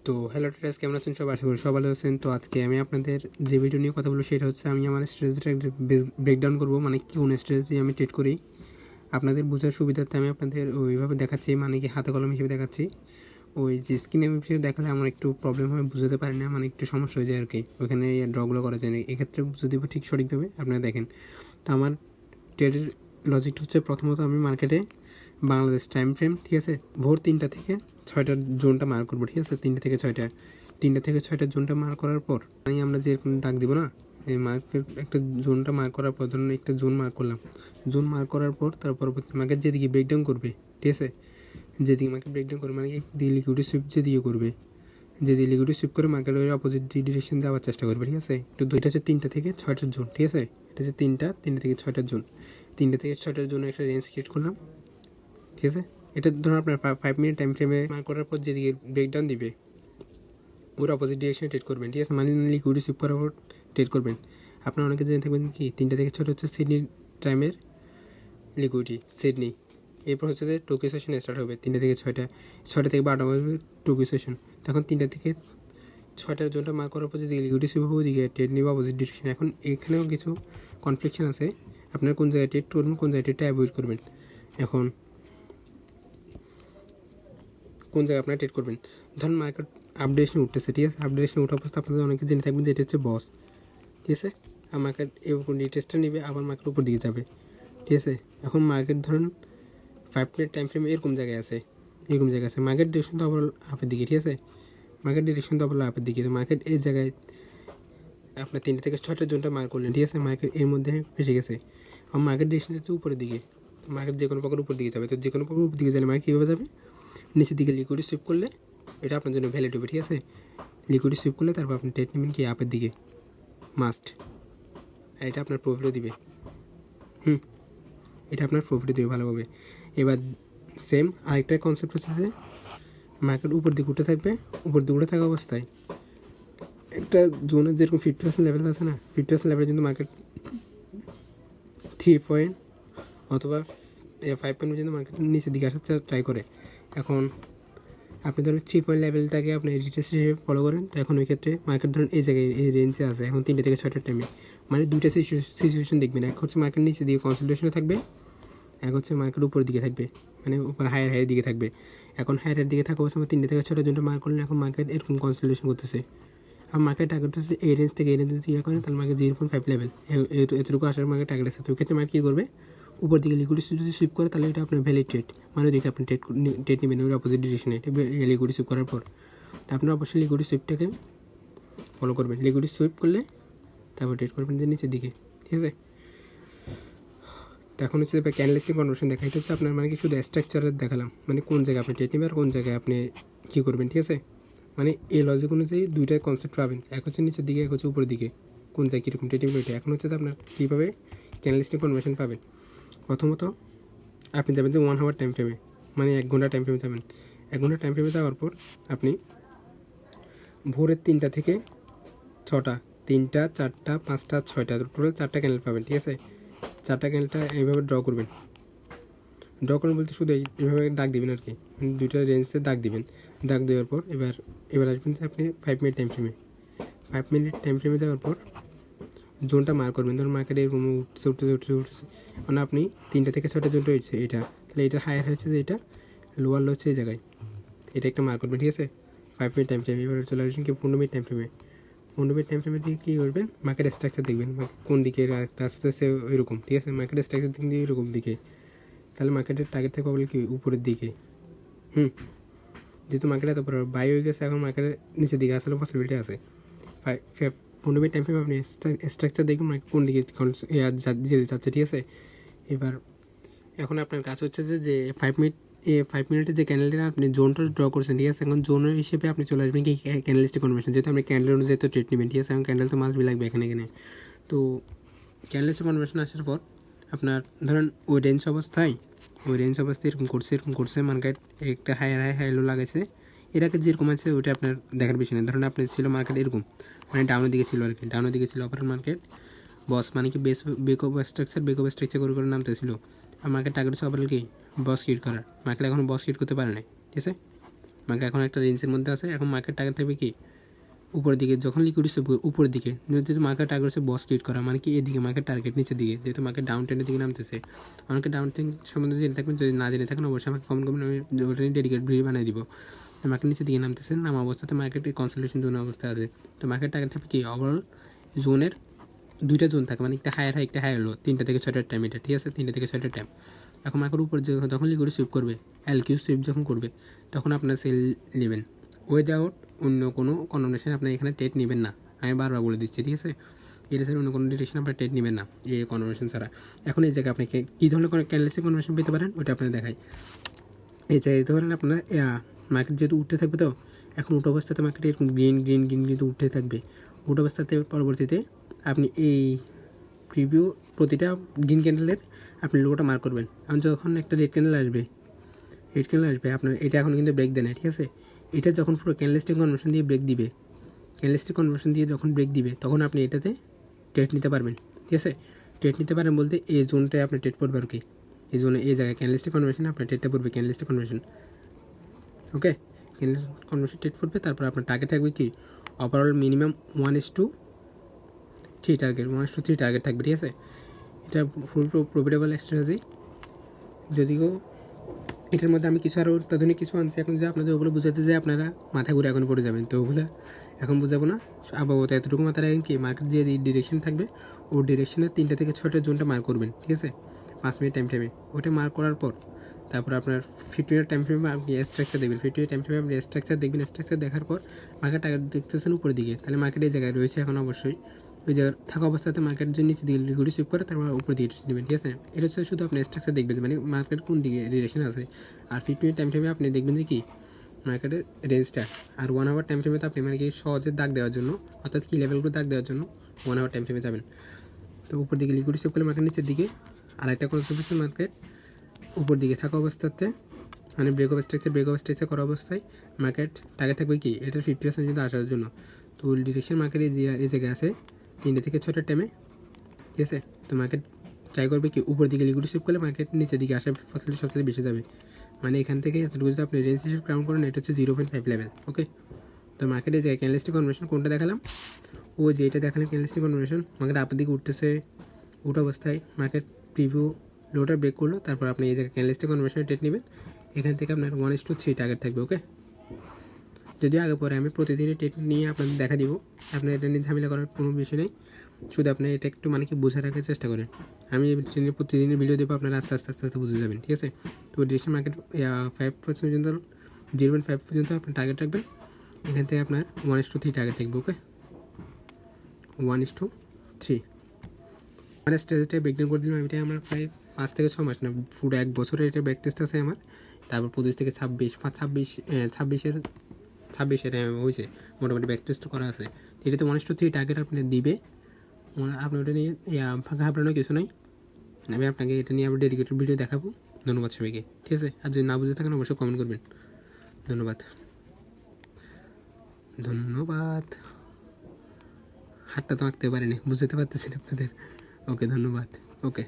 তো hello traders, কেমন আছেন সবাই? আশা করি সবাই ভালো আছেন। তো আজকে আমি আপনাদের যে ভিডিও নিয়ে কথা বলবো সেটা হচ্ছে আমি আমার স্ট্র্যাটেজিটা ব্রেকডাউন করবো, মানে কোন স্ট্র্যাটেজি আমি ট্রেড করি। আপনাদের বোঝার সুবিধার্থে আমি আপনাদের ওইভাবে দেখাচ্ছি, মানে কি হাতে কলম হিসেবে দেখাচ্ছি। ওই যে স্ক্রিনে হিসেবে দেখালে আমার একটু প্রবলেম হয়, বুঝতে পারি না, মানে একটু সমস্যা হয়ে যায় আর কি, ওইখানে ড্রগুলো করা যায় না। এক্ষেত্রে যদি ঠিক সঠিকভাবে আপনারা দেখেন, তো আমার ট্রেডের লজিকটা হচ্ছে প্রথমত আমি মার্কেটে বাংলাদেশ টাইম ফ্রেম, ঠিক আছে, ভোর 3টা থেকে 6টার জোনটা মার করবো, ঠিক আছে, 3টা থেকে 6টার জোনটা মার করার পর মানে আমরা যে ডাক দিব না, এই মার্কেট একটা জোনটা মার করার পর ধরুন একটা জোন মার করলাম, জোন মার করার পর তার পরবর্তী মার্কেট যেদিকে ব্রেকডাউন করবে, ঠিক আছে, যেদিকে মার্কেট ব্রেকডাউন করবে মানে লিকুইডিটি সুইপ যেদিকে করবে, যদি লিকুইডিটি সুইপ করে মার্কেটের অপোজিট ডিরেকশন যাওয়ার চেষ্টা করবে, ঠিক আছে। একটু দুইটা হচ্ছে 3টা থেকে 6টার জোন, ঠিক আছে, এটা হচ্ছে 3টা থেকে 6টার জোন, 3টা থেকে 6টার জন্য একটা রেঞ্জ ক্রিয়েট করলাম, ঠিক আছে। এটা ধরুন আপনার 5 মিনিট টাইম ফ্রেমে মার্ক করার পর যেদিকে ব্রেকডাউন দিবে ওর অপোজিট ডিরেকশনে ট্রেড করবেন, ঠিক আছে, মানে লিকুইডিটি সুইপ করার পর ট্রেড করবেন। আপনারা অনেকে জেনে থাকবেন কি 3টা থেকে 6টা হচ্ছে সিডনি টাইমের লিকুইডিটি, সিডনি। এরপর হচ্ছে যে টোকিও সেশন স্টার্ট হবে 3টা থেকে 6টা, 6টা থেকে 12টা হবে টোকিও সেশন। তখন 3টা থেকে 6টার জোনটা মার্ক করার পর যদি লিকুইডিটি সুইপ হবে ওইদিকে ট্রেড নিবে অপোজিট ডিরেকশন। এখন এখানেও কিছু কনফ্লিকশন আছে, আপনারা কোন জায়গায় ট্রেড করবেন, কোন জায়গায় ট্রেডটা অ্যাভয়েড করবেন। এখন কোন জায়গায় আপনারা ট্রেড করবেন, ধরুন মার্কেট আপডেশন উঠতেছে, ঠিক আছে, আপডেশন উঠা অবস্থা আপনাদের অনেকে জেনে থাকবেন যে এটা হচ্ছে বস, ঠিক আছে। আর মার্কেট এরকম রিটেস্টটা নেবে, আবার মার্কেট উপর দিকে যাবে, ঠিক আছে। এখন মার্কেট ধরুন 5 মিনিট টাইম ফ্রেমে এরকম জায়গায় আছে, মার্কেট ডিরেকশন তো আবার আপের দিকে, ঠিক আছে, মার্কেট ডিরেকশন তো আবার আপের দিকে। মার্কেট এই জায়গায় আপনার 3টা থেকে 6টার জোনটা মার্ক করলেন, ঠিক আছে, মার্কেট এর মধ্যে ফেসে গেছে। আর মার্কেট ডিরেকশন হচ্ছে উপরের দিকে, মার্কেট যে কোনো প্রকার উপর দিকে যাবে, তো যে কোনো প্রকার উপর দিকে গেলে মার্কেট কীভাবে যাবে, নিচের দিকে লিকুইডিটি সুইপ করলে এটা আপনার জন্য ভ্যালিড হবে, ঠিক আছে। লিকুইডিটি সুইপ করলে তারপর আপনি ট্রেড নেবেন কি আপের দিকে মাস্ট, এটা আপনার প্রফিটও দিবে, এটা আপনার প্রফিটও দিবে ভালোভাবে। এবার সেম আরেকটা কনসেপ্ট হচ্ছে যে মার্কেট উপর দিকে উঠে থাকবে, উপর দিকে উঠে থাকা অবস্থায় একটা জোনের যেরকম 50% লেভেল আছে না, 50% লেভেলে কিন্তু মার্কেট 3 পয়েন্ট অথবা 5 পয়েন্ট পর্যন্ত মার্কেট নিচের দিকে আসার ট্রাই করে। এখন আপনি ধরুন 3 পয়েন্ট লেভেলটাকে আপনি রিটেস্ট হিসেবে ফলো করেন, তো এখন ওই ক্ষেত্রে মার্কেট ধরুন এই জায়গায় এই রেঞ্জে আছে এখন 3টা থেকে 6টার টাইমে, মানে দুইটা সিচুয়েশন দেখবেন, এক হচ্ছে মার্কেট নিচের দিকে কনসলিডেশনে থাকবে, এক হচ্ছে মার্কেট উপরের দিকে থাকবে, মানে উপর হায়ার দিকে থাকবে। এখন হায়ারের দিকে থাকা অবস্থা 3টা থেকে 6টার জন্য মার্ক করলেন, এখন মার্কেট এরকম কনসলিডেশন করতেছে, আর মার্কেট টার্গেট হচ্ছে এই রেঞ্জ থেকে এই রেঞ্জ যদি করেন তাহলে মার্কেট 0.5 লেভেল এতটুকু আসার মার্কেট টার্গেট আছে। তো ওই ক্ষেত্রে মার্কেট কী করবে, উপর দিকে লিকুইডিটি যদি সুইপ করে তাহলে এটা আপনার ভ্যালিড ট্রেড, মানে ওইদিকে আপনি ট্রেড নেবেন ওই অপোজিট ডিরেকশনে লিকুইডিটি সুইপ করার পর। তো আপনারা অবশ্যই লিকুইডিটি সুইপটাকে ফলো করবেন, লিকুইডিটি সুইপ করলে তারপর ট্রেড করবেন যে নিচের দিকে, ঠিক আছে। তো এখন হচ্ছে ক্যান্ডেলস্টিক কনভার্সন দেখা, এটা হচ্ছে আপনার মানে কি শুধু স্ট্রাকচারের দেখালাম, মানে কোন জায়গায় আপনি ট্রেড নেবেন আর কোন জায়গায় আপনি কী করবেন, ঠিক আছে। মানে এই লজিক অনুযায়ী দুইটাই কনসেপ্ট পাবেন, এক হচ্ছে নিচের দিকে, এক হচ্ছে উপরের দিকে, কোন জায়গায় কীরকম ট্রেড নেবেন ওইটা। এখন হচ্ছে আপনার কীভাবে ক্যান্ডেলস্টিক কনভার্সন পাবেন, প্রথমত আপনি যাবেন যে 1 আওয়ার টাইম ফ্রেমে, মানে 1 ঘন্টা টাইম ফ্রেমে যাবেন। 1 ঘন্টা টাইম ফ্রেমে যাওয়ার পর আপনি ভোরের 3টা থেকে 6টা, 3টা 4টা 5টা 6টা টোটাল 4টা ক্যান্ডেল পাবেন, ঠিক আছে। 4টা ক্যান্ডেলটা এইভাবে ড্র করবেন, বলতে শুধু এইভাবে দাগ দিবেন আর কি, দুইটা রেঞ্জে দাগ দিবেন। দাগ দেওয়ার পর এবার আসবেন যে আপনি 5 মিনিট টাইম ফ্রেমে, 5 মিনিট টাইম ফ্রেমে যাওয়ার পর জোনটা মার্ক করবেন, ধরুন মার্কেটে এরকম উঠছে, মানে আপনি 3টা থেকে 6টা জোনটা হচ্ছে এটা, তাহলে এটা হায়ার হচ্ছে যে এটা লোয়ার লো হচ্ছে এই জায়গায়, এটা একটা মার্ক করবেন, ঠিক আছে। 5 মিনিট টাইম ফ্রেমে এবার চলে আসবেন কি 15 মিনিট টাইম ফ্রেমে। 15 মিনিট টাইম ফ্রেমে দিয়ে কী করবেন, মার্কেট স্ট্রাকচার দেখবেন, কোন দিকে আস্তে আস্তে ওইরকম, ঠিক আছে, মার্কেট স্ট্রাকচার দিক দিয়ে এরকম দিকে, তাহলে মার্কেটের টার্গেট থেকে বলে কি উপরের দিকে। যেহেতু মার্কেট এত বড় বাই হয়ে গেছে, এখন মার্কেটের নিচের দিকে আসলে পসিবিলিটি আছে। 15 মিনিট টাইম ফ্রেমে আপনি স্ট্রাকচার দেখুন কোন দিকে যেতে চাচ্ছে, ঠিক আছে। এবার এখন আপনার কাজ হচ্ছে যে 5 মিনিটের যে ক্যান্ডেলটা আপনি জোনটা ড্র করছেন, ঠিক আছে, এখন জোনের হিসেবে আপনি চলে আসবেন কি ক্যান্ডেলস্টিক কনভার্সন, যেহেতু আপনি ক্যান্ডেল অনুযায়ী তো ট্রেড নেবেন, ঠিক আছে, এখন ক্যান্ডেল তো মাস্ট বি লাগবে এখানে। তো ক্যান্ডেলস্টিক কনভার্সন আসার পর আপনার ধরেন ওই রেঞ্জ অবস্থায় এরকম করছে মার্কেট একটা হাই লো লাগাইছে, এটাকে যেরকম আছে ওইটা আপনার দেখার বিষয় না। ধরুন আপনি ছিল মার্কেট এরকম, মানে ডাউনের দিকে ছিল আর কি, ডাউনের দিকে ছিল অপারেট মার্কেট বস, মানে কি বেক অফ স্ট্রাকচার করে নামতেছিল, আর মার্কেট টার্গেট হচ্ছে অপারেট কি বস হিট করার, মার্কেট এখন বস হিট করতে পারে না, ঠিক আছে। মার্কেট এখন একটা রেঞ্জের মধ্যে আছে। এখন মার্কেট টার্গেট থাকবে কি উপরের দিকে, যখন লিকুইডিটি উপরের দিকে, যেহেতু মার্কেট টার্গেট হচ্ছে বস ক্রিয়েট করা, মানে কি এদিকে মার্কেট টার্গেট নিচের দিকে, যেহেতু মার্কেট ডাউন ট্রেন্ডের দিকে নামতেছে। অনেকে ডাউন ট্রেন্ড সম্বন্ধে জেনে থাকবেন, যদি না জেনে থাকেন অবশ্যই আমাকে কমেন্ট করবেন, আমি ওটা নিয়ে ডেডিকেট ভিডিও বানিয়ে দিব। মার্কেট নিচের দিকে নামতেছে, নামা অবস্থাতে মার্কেট কনসোলিডেশন জোন অবস্থা আছে। তো মার্কেট টার্গেট থাকবে কি ওভারঅল জোনের দুইটা জোন থাকে, মানে একটা হায়ার হাই একটা হায়ার লো, 3টা থেকে 6টার টাইম, এটা ঠিক আছে 3টা থেকে 6টার টাইম। এখন মার্কেট উপর যখন লিকুইড সুইপ করবে, এলকিউ সুইপ যখন করবে, তখন আপনার সেল নেবেন উইদাউট অন্য কোনো কনভেনশন। আপনার এখানে ট্রেড নেবেন না, আমি বারবার বলে দিচ্ছি, ঠিক আছে। এটা ছাড়া অন্য কোনো ডিরেকশন আপনার ট্রেড নেবেন না এই কনভেনশন ছাড়া। এখন এই জায়গায় আপনি কী ধরনের ক্যান্ডেলস্টিক কনভেনশন পেতে পারেন ওটা আপনার দেখাই। এই জায়গায় দিতে পারেন আপনার মার্কেট যেহেতু উঠতে থাকবে, তো এখন উঠো অবস্থাতে মার্কেট এরকম গ্রিন গ্রিন গ্রিন কিন্তু উঠতে থাকবে। উঠো অবস্থাতে পরবর্তীতে আপনি এই প্রিভিউ প্রতিটা গ্রিন ক্যান্ডেলের আপনি লোগোটা মার্ক করবেন। এখন যখন একটা রেড ক্যান্ডেল আসবে আপনার এটা এখন কিন্তু ব্রেক দেয় না, ঠিক আছে। এটা যখন পুরো ক্যান্ডেলস্টিক কনভার্সন দিয়ে ব্রেক দিবে, ক্যান্ডেলস্টিক কনভার্সন দিয়ে যখন ব্রেক দিবে, তখন আপনি এটাতে ট্রেড নিতে পারবেন, ঠিক আছে। ট্রেড নিতে পারেন বলতে এই জোনটায় আপনি ট্রেড পড়বে আর কি, এই জোনে এই জায়গায় ক্যান্ডেলস্টিক কনভার্সন আপনার ট্রেডটা পড়বে, ক্যান্ডেলস্টিক কনভার্সন, ওকে। ক্যান্ডেল কনভার্সন ট্রেড পড়বে, তারপর আপনার টার্গেট থাকবে কি ওভারঅল মিনিমাম 1:3 টার্গেট, 1:3 টার্গেট থাকবে, ঠিক আছে। এটা ফুল প্রফিটেবল স্ট্র্যাটেজি। যদিও এটার মধ্যে আমি কিছু আরও অত্যাধুনিক কিছু আনছি এখন, যে আপনাদের ওগুলো বুঝাতে যে আপনারা মাথা ঘুরে এখন পড়ে যাবেন, তো ওগুলো এখন বুঝাবো না। আপাতত এতটুকু মাথায় রাখেন কি মার্কেট যে ডিরেকশন থাকবে ওর ডিরেকশনে 3টা থেকে 6টার জোনটা মার্ক করবেন, ঠিক আছে, 5 মিনিট টাইম ফ্রেমে। ওটা মার্ক করার পর তারপর আপনার 50 মিনিট টাইম ফ্রেমে আপনি স্ট্রাকচার দেখবেন, 50 মিনিট টাইম ফ্রেমে আপনি স্ট্রাকচার দেখবেন। স্ট্রাকচার দেখার পর মার্কেট টার্গেট দেখতেছেন উপরের দিকে, তাহলে মার্কেট এই জায়গায় রয়েছে এখন অবশ্যই। ওই জায়গায় থাকা অবস্থাতে মার্কেট যে নিচে দিকে লিকুইডিটি সুইপ করে, তারপর উপর দিকে নেবেন, ঠিক আছে। এটা হচ্ছে শুধু আপনি স্ট্রাকচার দেখবেন মানে মার্কেট কোন দিকে ডিরেকশন আছে। আর 50 মিনিট টাইম ফ্রেমে আপনি দেখবেন যে কি মার্কেটের রেঞ্জটা। আর 1 আওয়ার টাইম ফ্রেমে তো আপনি মানে কি সহজে দাগ দেওয়ার জন্য, অর্থাৎ কি লেভেলগুলো দাগ দেওয়ার জন্য 1 আওয়ার টাইম ফ্রেমে যাবেন। তো উপর দিকে লিকুইডিটি সুইপ করলে মার্কেট নিচের দিকে, আর একটা কনসেপ্ট মার্কেট উপর দিকে থাকা অবস্থাতে মানে ব্রেক অফ স্ট্রাকচার করা অবস্থায় মার্কেট টার্গেট থাকবে কি এটার 50% যদি আসার জন্য। তো ডিরেকশন মার্কেট এই জায়গায় আছে 3টে থেকে 6টার টাইমে, ঠিক আছে। তো মার্কেট ট্রাই করবে কি উপর দিকে লিকুইডিটি সুইপ করলে মার্কেট নিচের দিকে আসার ফসিলিটি সবচেয়ে বেশি যাবে। মানে এখান থেকে এতটুকু যদি আপনি রেঞ্জ হিসেবে কাউন্ট করেন, এটা হচ্ছে 0.5 লেভেল, ওকে। তো মার্কেটে যে ক্যান্ডেলস্টিক কনভার্সন কোনটা দেখালাম, ও যেটা দেখালাম ক্যান্ডেলস্টিক কনভার্সন, মার্কেট আপনার দিকে উঠতেছে, উঠা অবস্থায় মার্কেট প্রিভিউ লোটা ব্রেক করলো, তারপর আপনি এই জায়গায় ক্যান্ডেলস্টিক কনভার্সনে ট্রেড নেবেন। এখান থেকে আপনার 1:3 টার্গেট থাকবে, ওকে। যদিও আগে পরে আমি প্রতিদিনই ট্রেড নিয়ে আপনাদের দেখা দিব, আপনার এটা নিয়ে ঝামেলা করার কোনো বিষয় নেই। শুধু আপনি এটা একটু মানে কি বোঝা রাখার চেষ্টা করেন। আমি ট্রেনের প্রতিদিনের ভিডিও দেবো, আপনারা আস্তে আস্তে আস্তে আস্তে বুঝে যাবেন, ঠিক আছে। তো ডিরেকশন মার্কেট 5% পর্যন্ত 0.5 পর্যন্ত আপনার টার্গেট রাখবেন। এখান থেকে আপনার 1:3 টার্গেট থাকবে, ওকে। 1:3 মানে স্ট্রেজটা ব্রেকডাউন করে দিলাম। এটা আমার প্রায় 5 থেকে 6 মাস না, পুরো 1 বছরের এটা ব্যাক টেস্ট আছে আমার। তারপর 25 থেকে 26 হয়েছে মোটামুটি ব্যাক টেস্ট করা আছে। এটাতে 1:3 টার্গেট আপনি দিবে, আপনি ওটা নিয়ে ফাঁকা হাঁপানোর কিছু নাই। আমি আপনাকে এটা নিয়ে আবার ডেডিকেটেড ভিডিও দেখাবো। ধন্যবাদ সবাইকে, ঠিক আছে। আর যদি না বুঝে থাকেন অবশ্যই কমেন্ট করবেন। ধন্যবাদ। হাতটা তো আঁকতে পারিনি, বুঝতে পারতেছেন আপনাদের, ওকে, ধন্যবাদ, ওকে।